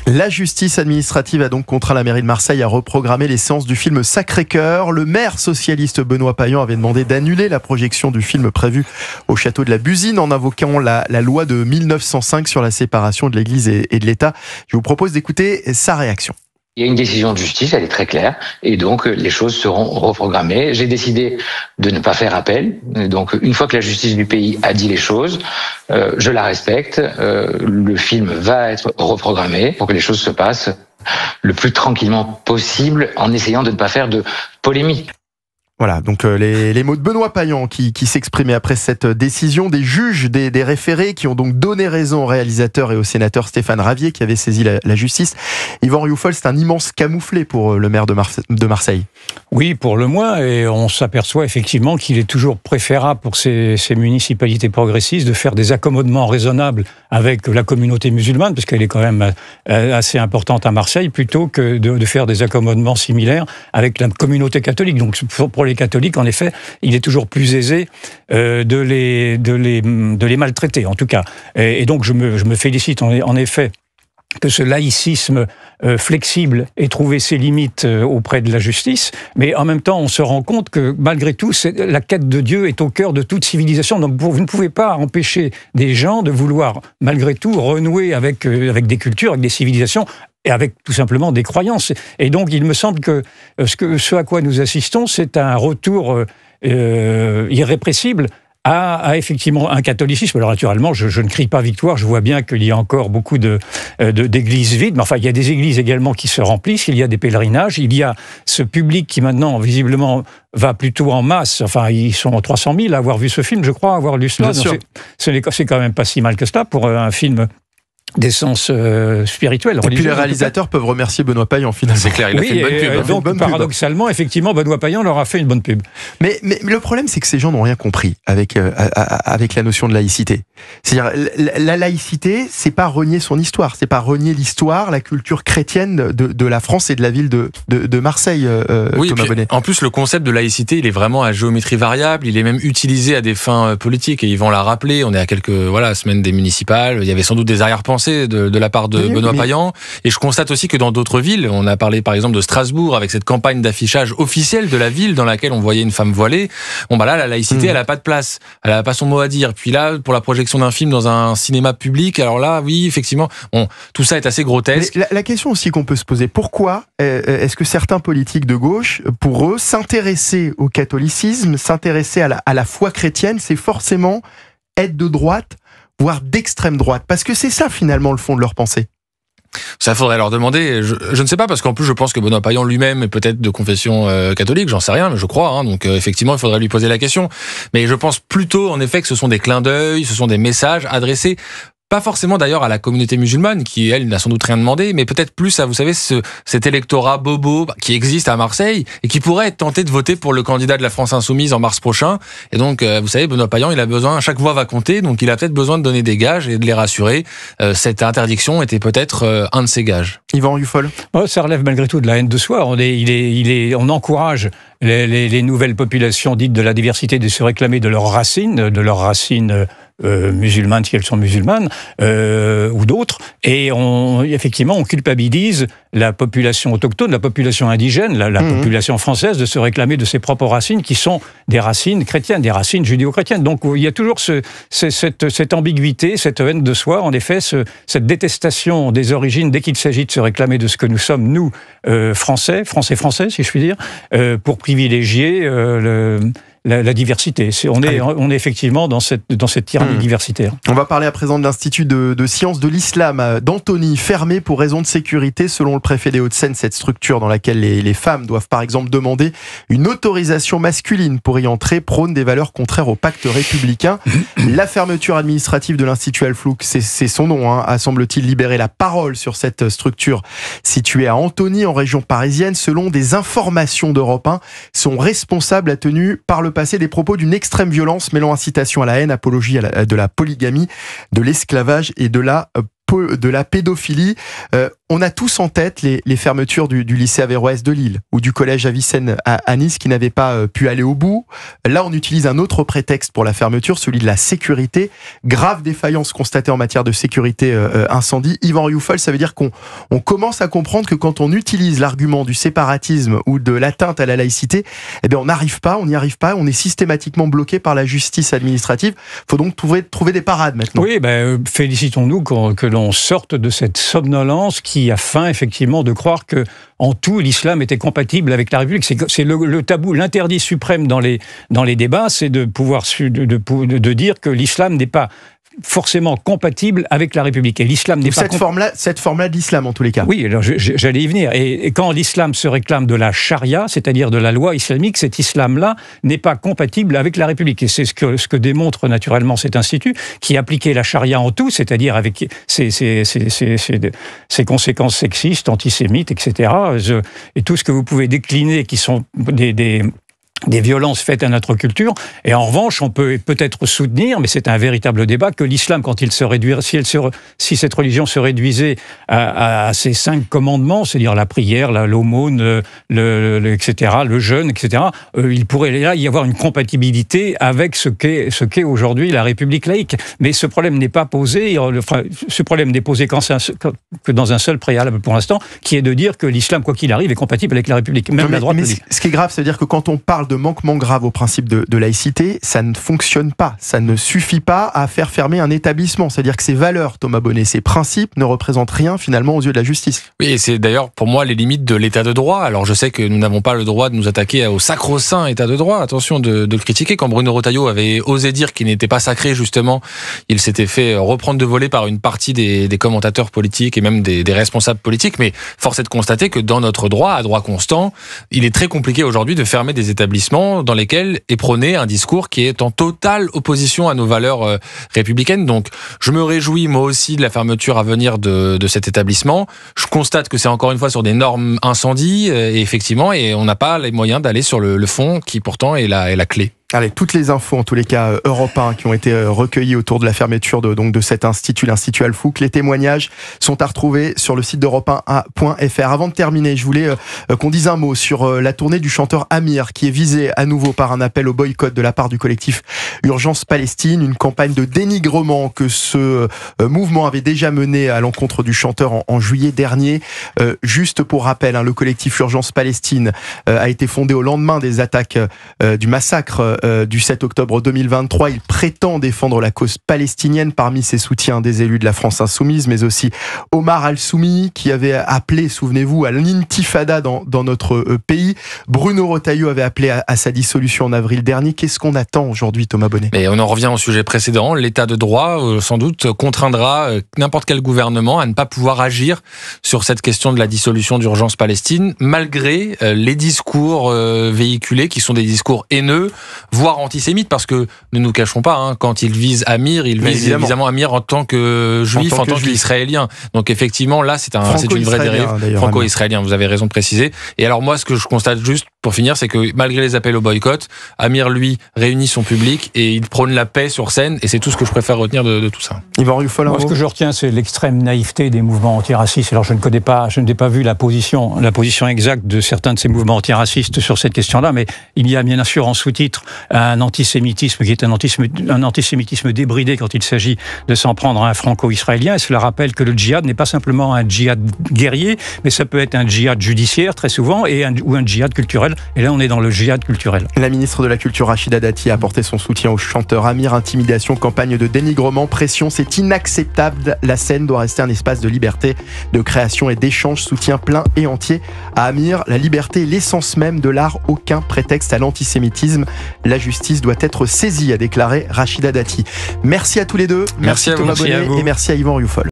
La justice administrative a donc contraint la mairie de Marseille à reprogrammer les séances du film Sacré-Cœur. Le maire socialiste Benoît Payan avait demandé d'annuler la projection du film prévu au château de la Busine en invoquant la loi de 1905 sur la séparation de l'Église et de l'État. Je vous propose d'écouter sa réaction. Il y a une décision de justice, elle est très claire, et donc les choses seront reprogrammées. J'ai décidé de ne pas faire appel, donc une fois que la justice du pays a dit les choses, je la respecte, le film va être reprogrammé pour que les choses se passent le plus tranquillement possible en essayant de ne pas faire de polémique. Voilà, donc les mots de Benoît Payan qui s'exprimaient après cette décision des juges, des référés qui ont donc donné raison au réalisateur et au sénateur Stéphane Ravier qui avait saisi la justice. Yvan Rioufol, c'est un immense camouflet pour le maire de Marseille. Oui, pour le moins, et on s'aperçoit effectivement qu'il est toujours préférable pour ces municipalités progressistes de faire des accommodements raisonnables avec la communauté musulmane, parce qu'elle est quand même assez importante à Marseille, plutôt que de faire des accommodements similaires avec la communauté catholique. Donc pour les catholiques, en effet, il est toujours plus aisé de les maltraiter, en tout cas. Et donc je me félicite en effet que ce laïcisme flexible ait trouvé ses limites auprès de la justice, mais en même temps, on se rend compte que, malgré tout, la quête de Dieu est au cœur de toute civilisation. Donc, vous ne pouvez pas empêcher des gens de vouloir, malgré tout, renouer avec des cultures, avec des civilisations, et avec tout simplement des croyances. Et donc, il me semble que ce à quoi nous assistons, c'est un retour irrépressible à effectivement un catholicisme. Alors naturellement, je ne crie pas victoire, je vois bien qu'il y a encore beaucoup d'églises vides, mais enfin, il y a des églises également qui se remplissent, il y a des pèlerinages, il y a ce public qui maintenant, visiblement, va plutôt en masse, enfin, ils sont 300 000 à avoir vu ce film, je crois, à avoir lu cela. C'est quand même pas si mal que cela pour un film d'essence spirituelle, religieuse. Et puis les réalisateurs peuvent remercier Benoît Payan, finalement. C'est clair, il a fait une bonne pub. Donc, paradoxalement, effectivement, Benoît Payan leur a fait une bonne pub. Mais le problème, c'est que ces gens n'ont rien compris avec la notion de laïcité. C'est-à-dire, la laïcité, c'est pas renier son histoire, c'est pas renier l'histoire, la culture chrétienne de la France et de la ville de Marseille, oui, Thomas Bonnet. En plus, le concept de laïcité, il est vraiment à géométrie variable, il est même utilisé à des fins politiques, et ils vont la rappeler, on est à quelques semaines des municipales, il y avait sans doute des arrière-pensées de la part de Benoît Payan, et je constate aussi que dans d'autres villes, on a parlé par exemple de Strasbourg, avec cette campagne d'affichage officielle de la ville dans laquelle on voyait une femme voilée, là, la laïcité, elle a pas de place, elle a pas son mot à dire. Puis là, pour la projection d'un film dans un cinéma public, alors là, oui, effectivement, tout ça est assez grotesque. Mais la question aussi qu'on peut se poser, pourquoi est-ce que certains politiques de gauche, pour eux, s'intéresser au catholicisme, s'intéresser à la foi chrétienne, c'est forcément être de droite, voire d'extrême droite, parce que c'est ça finalement le fond de leur pensée. Ça faudrait leur demander, je ne sais pas, parce qu'en plus je pense que Benoît Payan lui-même est peut-être de confession catholique, j'en sais rien, mais je crois, donc effectivement il faudrait lui poser la question. Mais je pense plutôt en effet que ce sont des clins d'œil, ce sont des messages adressés pas forcément d'ailleurs à la communauté musulmane, qui elle n'a sans doute rien demandé, mais peut-être plus à, vous savez, cet électorat bobo qui existe à Marseille et qui pourrait être tenté de voter pour le candidat de la France Insoumise en mars prochain. Et donc, vous savez, Benoît Payan, il a besoin, chaque voix va compter, donc il a peut-être besoin de donner des gages et de les rassurer. Cette interdiction était peut-être un de ces gages. Yvan Rioufol. Ça relève malgré tout de la haine de soi. On encourage les nouvelles populations dites de la diversité de se réclamer de leurs racines, musulmanes si elles sont musulmanes, ou d'autres, et effectivement on culpabilise la population autochtone, la population indigène, la population française de se réclamer de ses propres racines qui sont des racines chrétiennes, des racines judéo-chrétiennes. Donc il y a toujours cette ambiguïté, cette haine de soi, en effet, cette détestation des origines dès qu'il s'agit de se réclamer de ce que nous sommes, nous, français si je puis dire, pour privilégier la diversité. On est effectivement dans cette tyrannie diversitaire. On va parler à présent de l'Institut de sciences de l'islam d'Antony, fermé pour raison de sécurité. Selon le préfet des Hauts-de-Seine, cette structure dans laquelle les femmes doivent par exemple demander une autorisation masculine pour y entrer prône des valeurs contraires au pacte républicain. La fermeture administrative de l'Institut Al-Flouk, c'est son nom, a semble-t-il libéré la parole sur cette structure située à Antony, en région parisienne. Selon des informations d'Europe 1, son responsable a tenu par le passé des propos d'une extrême violence mêlant incitation à la haine, apologie de la polygamie, de l'esclavage et de la pédophilie. On a tous en tête les fermetures du lycée Averroès de Lille ou du collège Avicenne à Nice qui n'avaient pas pu aller au bout. Là, on utilise un autre prétexte pour la fermeture, celui de la sécurité. Grave défaillance constatée en matière de sécurité incendie. Yvan Rioufol, ça veut dire qu'on commence à comprendre que quand on utilise l'argument du séparatisme ou de l'atteinte à la laïcité, eh bien on n'y arrive pas, on est systématiquement bloqué par la justice administrative. Il faut donc trouver des parades maintenant. Oui, félicitons-nous que l'on sorte de cette somnolence qui a faim, effectivement, de croire que en tout, l'islam était compatible avec la République. C'est le tabou, l'interdit suprême dans les débats, c'est de pouvoir de dire que l'islam n'est pas forcément compatible avec la République. Et l'islam n'est pas cette forme-là de l'islam, en tous les cas. Oui, alors j'allais y venir. Et quand l'islam se réclame de la charia, c'est-à-dire de la loi islamique, cet islam-là n'est pas compatible avec la République. Et c'est ce que démontre naturellement cet institut, qui appliquait la charia en tout, c'est-à-dire avec ses conséquences sexistes, antisémites, etc. Et tout ce que vous pouvez décliner, qui sont des violences faites à notre culture. Et en revanche, on peut peut-être soutenir, mais c'est un véritable débat, que l'islam, quand il se réduirait, si cette religion se réduisait à ces 5 commandements, c'est-à-dire la prière, l'aumône, etc., le jeûne, etc., il pourrait là y avoir une compatibilité avec ce qu'est aujourd'hui la République laïque. Mais ce problème n'est pas posé, ce problème n'est posé que dans un seul préalable pour l'instant, qui est de dire que l'islam, quoi qu'il arrive, est compatible avec la République. Même la droite. Mais ce qui est grave, c'est-à-dire que quand on parle de manquement grave au principe de laïcité, ça ne fonctionne pas. Ça ne suffit pas à faire fermer un établissement. C'est-à-dire que ces valeurs, Thomas Bonnet, ces principes ne représentent rien finalement aux yeux de la justice. Oui, et c'est d'ailleurs pour moi les limites de l'état de droit. Alors je sais que nous n'avons pas le droit de nous attaquer au sacro-saint état de droit. Attention de le critiquer. Quand Bruno Retailleau avait osé dire qu'il n'était pas sacré, justement, il s'était fait reprendre de voler par une partie des commentateurs politiques et même des responsables politiques. Mais force est de constater que dans notre droit, à droit constant, il est très compliqué aujourd'hui de fermer des établissements dans lesquels est prôné un discours qui est en totale opposition à nos valeurs républicaines. Donc, je me réjouis moi aussi de la fermeture à venir de cet établissement. Je constate que c'est encore une fois sur des normes incendies, et effectivement, et on n'a pas les moyens d'aller sur le fond qui pourtant est la clé. Allez, toutes les infos, en tous les cas, Europe 1, qui ont été recueillies autour de la fermeture de cet institut, l'Institut Al-Fouk. Les témoignages sont à retrouver sur le site d'europe1.fr. Avant de terminer, je voulais qu'on dise un mot sur la tournée du chanteur Amir, qui est visé à nouveau par un appel au boycott de la part du collectif Urgence Palestine, une campagne de dénigrement que ce mouvement avait déjà menée à l'encontre du chanteur en juillet dernier. Juste pour rappel, le collectif Urgence Palestine a été fondé au lendemain des attaques du massacre du 7 octobre 2023. Il prétend défendre la cause palestinienne. Parmi ses soutiens, des élus de la France Insoumise, mais aussi Omar Al-Soumi, qui avait appelé, souvenez-vous, à l'intifada dans notre pays. Bruno Retailleau avait appelé à sa dissolution en avril dernier. Qu'est-ce qu'on attend aujourd'hui, Thomas Bonnet ? Mais on en revient au sujet précédent. L'état de droit, sans doute, contraindra n'importe quel gouvernement à ne pas pouvoir agir sur cette question de la dissolution d'Urgence Palestine, malgré les discours véhiculés, qui sont des discours haineux, voire antisémites, parce que ne nous cachons pas, quand il vise Amir, il vise évidemment Amir en tant que juif, en tant qu'israélien. Donc effectivement, là, c'est une vraie dérive. Franco-israélien, vous avez raison de préciser. Et alors moi, ce que je constate juste, pour finir, c'est que malgré les appels au boycott, Amir, lui, réunit son public et il prône la paix sur scène, et c'est tout ce que je préfère retenir de tout ça. Yvan Rioufol, moi, ce que je retiens, c'est l'extrême naïveté des mouvements antiracistes. Alors je n'ai pas vu la position exacte de certains de ces mouvements antiracistes sur cette question-là, mais il y a bien sûr en sous-titre un antisémitisme qui est un antisémitisme débridé quand il s'agit de s'en prendre à un franco-israélien. Et cela rappelle que le djihad n'est pas simplement un djihad guerrier, mais ça peut être un djihad judiciaire très souvent ou un djihad culturel. Et là, on est dans le djihad culturel. La ministre de la Culture, Rachida Dati, a apporté son soutien au chanteur Amir. Intimidation, campagne de dénigrement, pression, c'est inacceptable. La scène doit rester un espace de liberté, de création et d'échange. Soutien plein et entier à Amir. La liberté est l'essence même de l'art, aucun prétexte à l'antisémitisme. La justice doit être saisie, a déclaré Rachida Dati. Merci à tous les deux. Merci à Thomas Bonnet et merci à Yvan Rioufol.